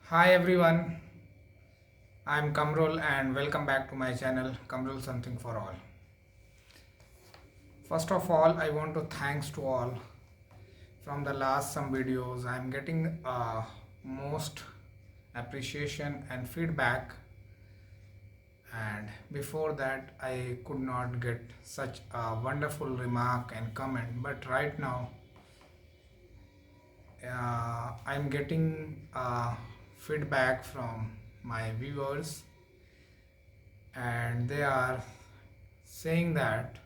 Hi everyone, I'm Kamrul and welcome back to my channel Kamrul Something for All. First of all, I want to thanks to all from the last some videos. I'm getting most appreciation and feedback, and before that I could not get such a wonderful remark and comment, but right now I'm getting feedback from my viewers, and they are saying that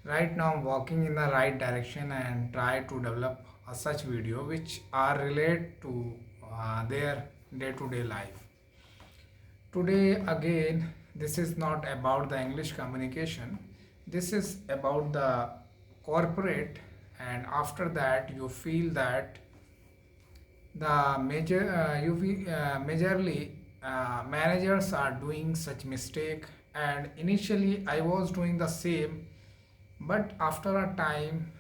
right now I'm walking in the right direction and try to develop a such video which are related to their day-to-day life. Today again, this is not about the English communication. This is about the corporate, and after that you feel that the majorly managers are doing such mistake, and initially I was doing the same, but after a time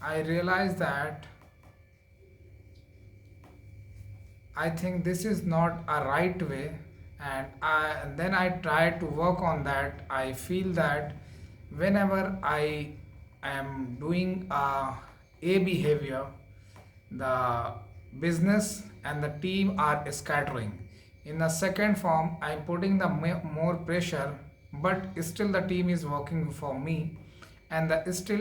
I realized that I think this is not a right way, and then I try to work on that. I feel that whenever I am doing a behavior, the business and the team are scattering. In the second form, I'm putting the more pressure, but still the team is working for me, and the still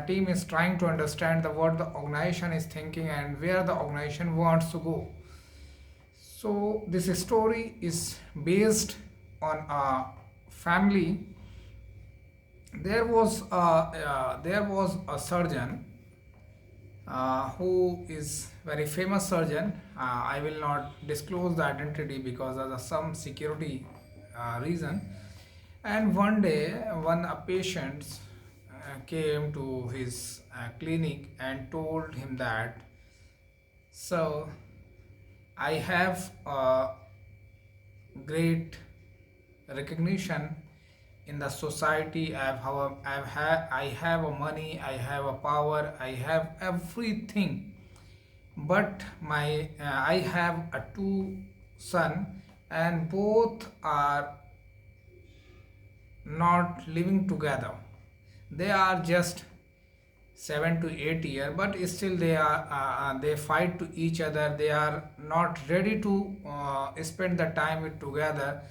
team is trying to understand the what the organization is thinking and where the organization wants to go. So this story is based on a family. There was a surgeon who is very famous surgeon. I will not disclose the identity because of some security reason. And one day, one patient came to his clinic and told him that, "So, I have a great recognition in the society. I have a money, I have a power, I have everything, but my I have a two son, and both are not living together. They are just 7 to 8 years, but still they fight to each other. They are not ready to spend the time with together.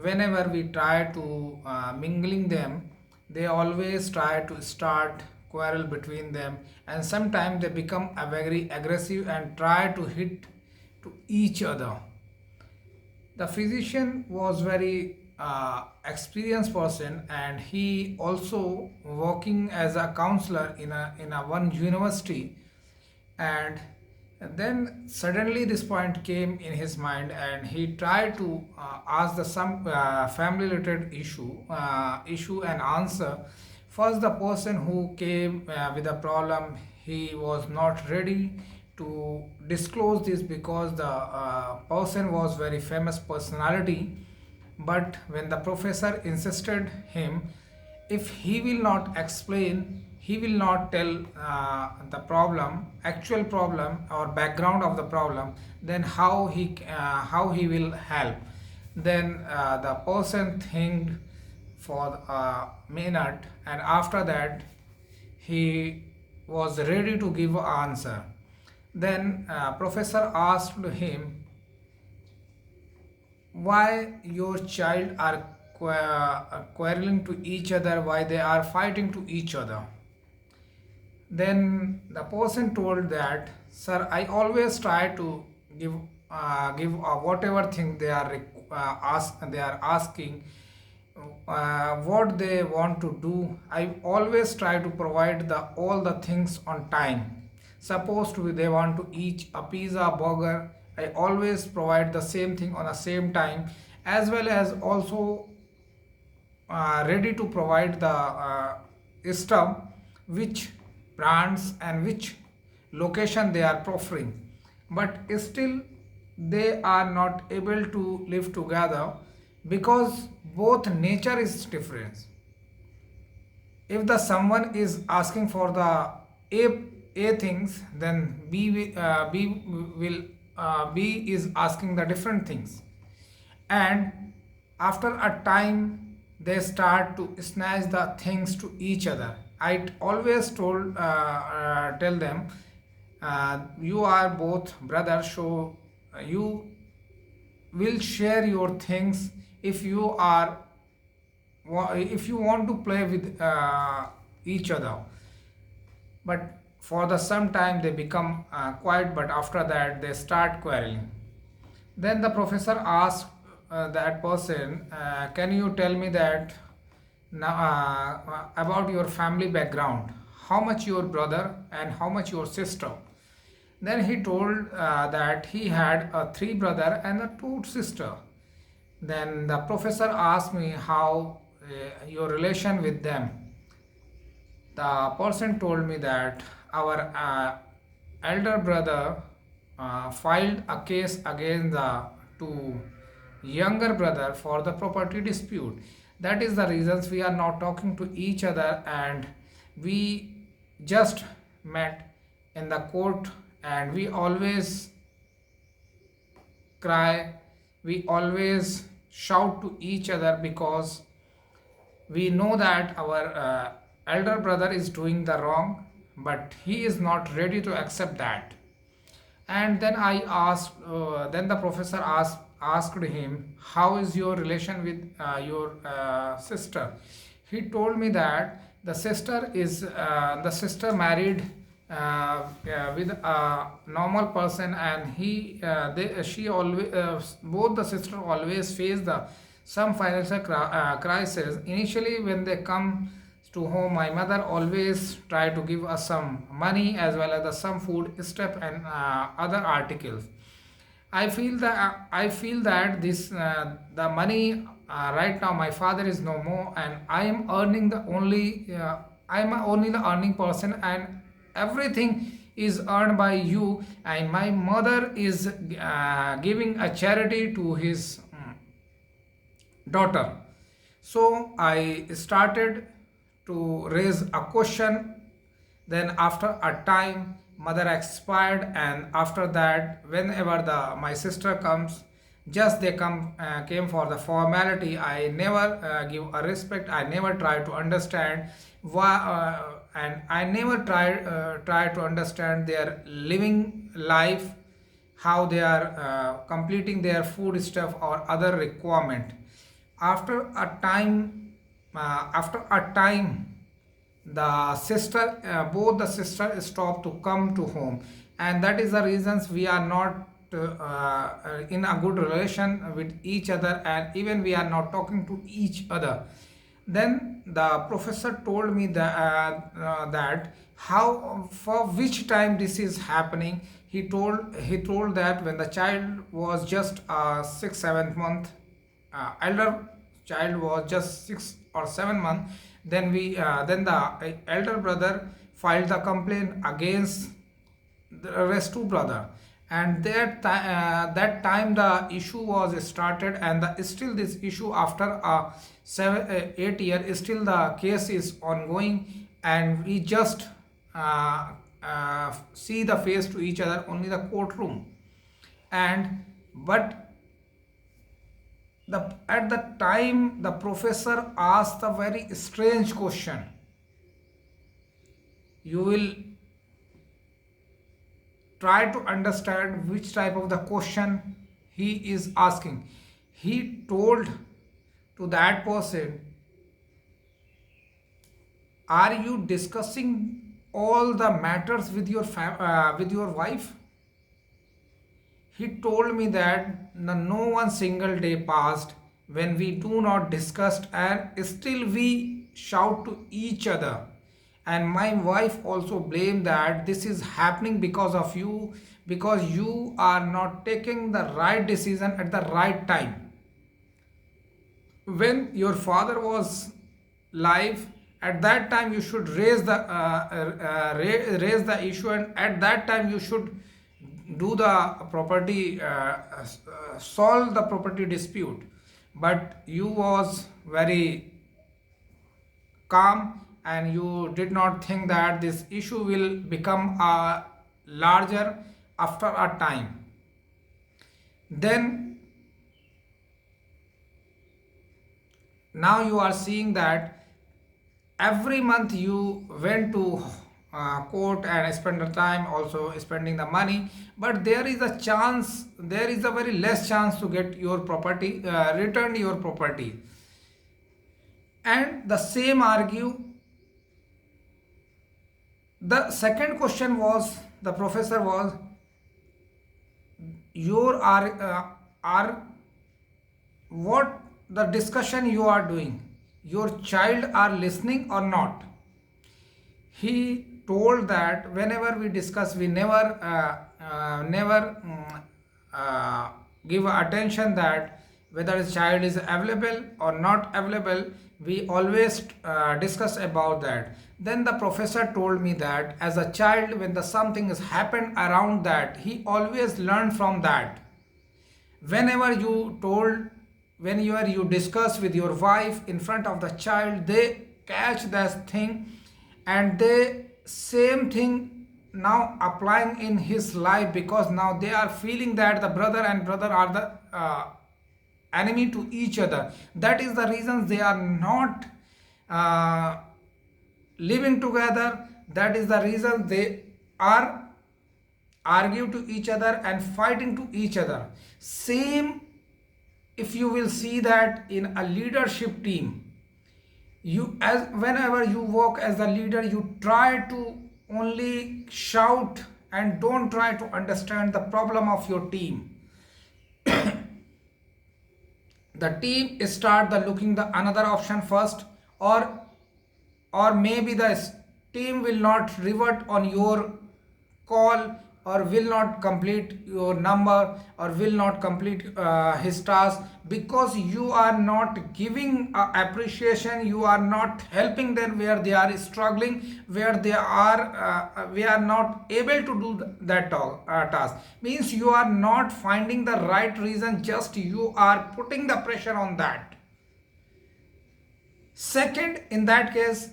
Whenever we try to mingling them, they always try to start quarrel between them, and sometimes they become very aggressive and try to hit to each other. The physician was very experienced person, and he also working as a counselor in a one university. And then suddenly this point came in his mind, and he tried to ask the some family related issue and answer. First, the person who came with a problem, he was not ready to disclose this because the person was very famous personality. But when the professor insisted him, if he will not explain, he will not tell the problem, actual problem or background of the problem, then how he will help. Then the person think for a minute, and after that he was ready to give an answer. Then professor asked him, why your child are quarreling to each other, why they are fighting to each other. Then the person told that, sir, I always try to give whatever thing they are asking, what they want to do. I always try to provide the all the things on time. Suppose to be they want to eat a pizza, burger, I always provide the same thing on the same time, as well as also ready to provide the stuff which brands and which location they are proffering. But still they are not able to live together because both nature is different. If the someone is asking for the a things, then b will B is asking the different things. And after a time they start to snatch the things to each other. I always tell them, you are both brothers, so you will share your things. If you are if you want to play with each other. But for the some time they become quiet, but after that they start quarreling. Then the professor asked that person, can you tell me that now, about your family background? How much your brother and how much your sister? Then he told that he had a three brother and a two sister. Then the professor asked me how your relation with them. The person told me that our elder brother filed a case against the two younger brother for the property dispute. That is the reasons we are not talking to each other, and we just met in the court, and we always cry, we always shout to each other because we know that our elder brother is doing the wrong, but he is not ready to accept that. And then I asked, then the professor asked him, how is your relation with your sister? He told me that the sister married with a normal person, and she always both the sister always face the some financial crisis. Initially when they come to home, my mother always try to give us some money as well as some food stuff and other articles. I feel that this the money right now my father is no more, and I am earning the only I am only the earning person, and everything is earned by you, and my mother is giving a charity to his daughter. So I started to raise a question. Then after a time mother expired, and after that whenever the my sister comes, just they came for the formality. I never give a respect, I never try to understand why, and I never try to understand their living life, how they are completing their food stuff or other requirement. After a time the sister both the sister stop to come to home, and that is the reasons we are not in a good relation with each other, and even we are not talking to each other. Then the professor told me that how for which time this is happening. He told that when the child was just 6 7 month, elder child was just 6 or 7 months, then the elder brother filed the complaint against the rest two brother, and that time the issue was started, and still this issue after 8 year still the case is ongoing, and we just see the face to each other only the courtroom. And but at the time the professor asked a very strange question. You will try to understand which type of the question he is asking. He told to that person, are you discussing all the matters with with your wife? He told me that no one single day passed when we do not discuss, and still we shout to each other. And my wife also blamed that this is happening because of you, because you are not taking the right decision at the right time. When your father was live, at that time you should raise the issue, and at that time you should do the property solve the property dispute. But you was very calm, and you did not think that this issue will become larger after a time. Then now you are seeing that every month you went to court and spend the time also spending the money, but there is a chance, there is a very less chance to get your property, return your property. And the same argue, the second question was, the professor was, your are what the discussion you are doing, your child are listening or not? He told that whenever we discuss, we never give attention that whether a child is available or not available. We always discuss about that. Then the professor told me that as a child, when the something has happened around that, he always learned from that. Whenever you told, whenever you discuss with your wife in front of the child, they catch that thing, and they same thing now applying in his life, because now they are feeling that the brother and brother are the enemy to each other. That is the reason they are not uh, living together. That is the reason they are argue to each other and fighting to each other. Same, if you will see that in a leadership team, you, as whenever you work as a leader, you try to only shout and don't try to understand the problem of your team. The team start the looking the another option first, or maybe the team will not revert on your call, or will not complete your number, or will not complete his task, because you are not giving appreciation, you are not helping them where they are struggling, where they are we are not able to do that task. Means you are not finding the right reason, just you are putting the pressure on that. Second, in that case,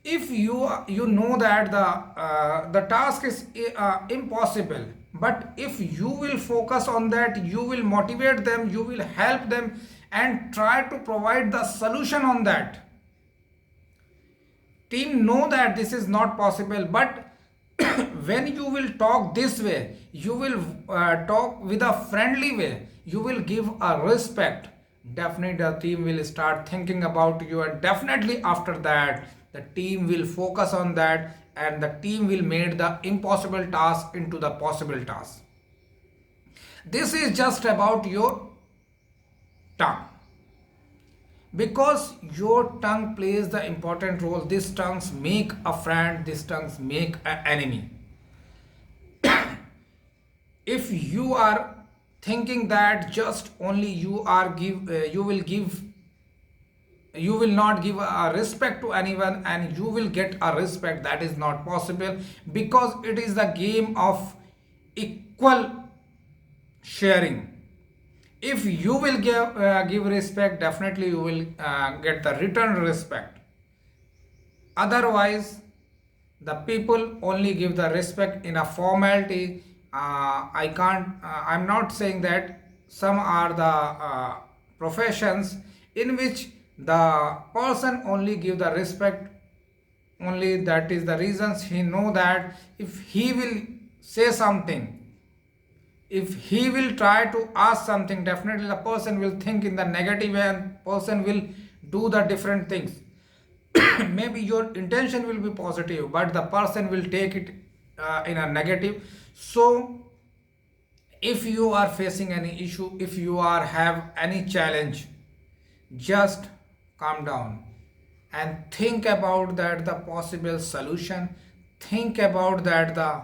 if you know that the task is impossible, but if you will focus on that, you will motivate them, you will help them and try to provide the solution on that. Team know that this is not possible, but when you will talk this way, you will talk with a friendly way, you will give a respect, definitely the team will start thinking about you, and definitely after that the team will focus on that, and the team will make the impossible task into the possible task. This is just about your tongue, because your tongue plays the important role. These tongues make a friend, these tongues make an enemy. If you are thinking that just only you are you will not give a respect to anyone and you will get a respect, that is not possible, because it is the game of equal sharing. If you will give respect, definitely you will get the return respect. Otherwise, the people only give the respect in a formality. I can't I'm not saying that some are the professions in which the person only give the respect only, that is the reasons he know that if he will say something, if he will try to ask something, definitely the person will think in the negative way and person will do the different things. Maybe your intention will be positive, but the person will take it in a negative. So if you are facing any issue, if you are have any challenge, just calm down and think about that the possible solution, think about that the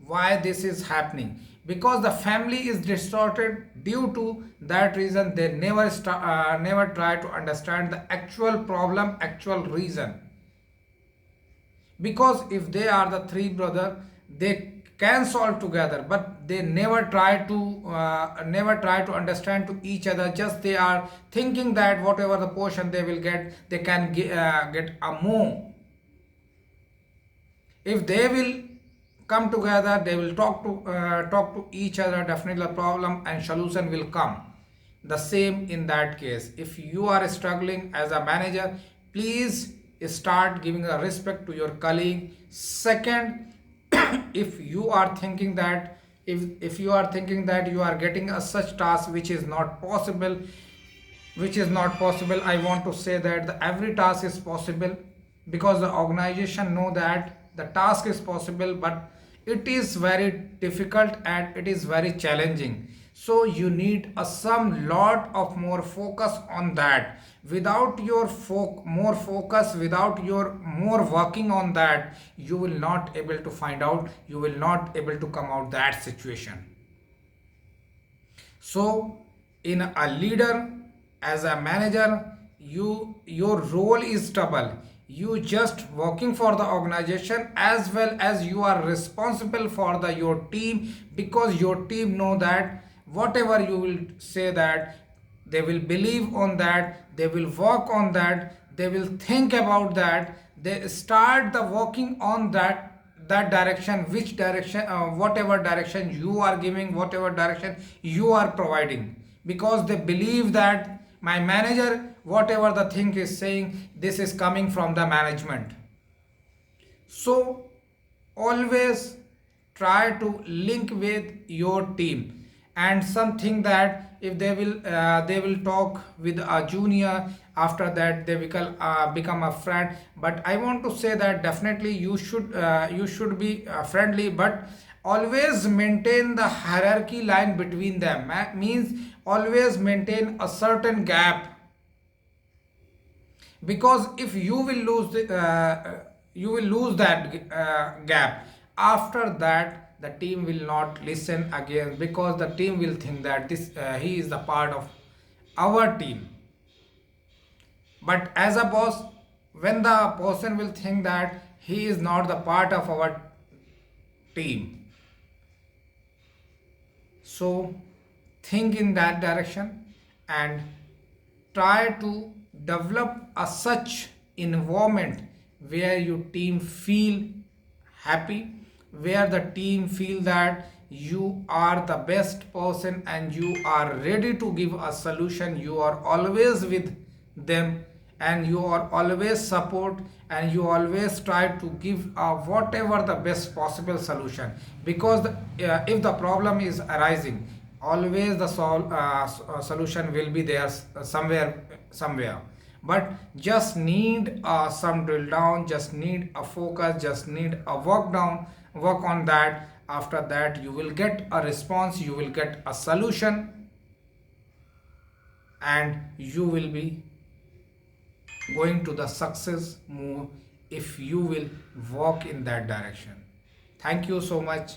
why this is happening, because the family is distorted due to that reason. They never try to understand the actual problem, actual reason. Because if they are the three brother, they can solve together, but they never try to understand to each other. Just they are thinking that whatever the portion they will get, they can get a more. If they will come together, they will talk to each other, definitely the problem and solution will come. The same in that case, if you are struggling as a manager, please start giving a respect to your colleague. Second, if you are thinking that, if you are thinking that you are getting a such task which is not possible, I want to say that every task is possible, because the organization know that the task is possible, but it is very difficult and it is very challenging. So you need a some lot of more focus on that. Without your more focus, without your more working on that, you will not able to find out, you will not able to come out that situation. So in a leader, as a manager, your role is double. You just working for the organization as well as you are responsible for the your team, because your team know that whatever you will say, that they will believe on that, they will work on that, they will think about that, they start the working on that direction, which direction, whatever direction you are giving, whatever direction you are providing, because they believe that my manager, whatever the thing is saying, this is coming from the management. So always try to link with your team, and something that if they will talk with a junior, after that they become a friend. But I want to say that definitely you should be friendly, but always maintain the hierarchy line between them. Means always maintain a certain gap, because if you will lose you will lose that gap, after that the team will not listen again, because the team will think that this he is the part of our team. But as a boss, when the person will think that he is not the part of our team, so think in that direction and try to develop a such environment where your team feel happy, where the team feel that you are the best person and you are ready to give a solution, you are always with them, and you are always support, and you always try to give whatever the best possible solution. Because if the problem is arising, always the solution will be there somewhere. But just need some drill down, just need a focus, just need a work on that. After that you will get a response, you will get a solution, and you will be going to the success move if you will walk in that direction. Thank you so much.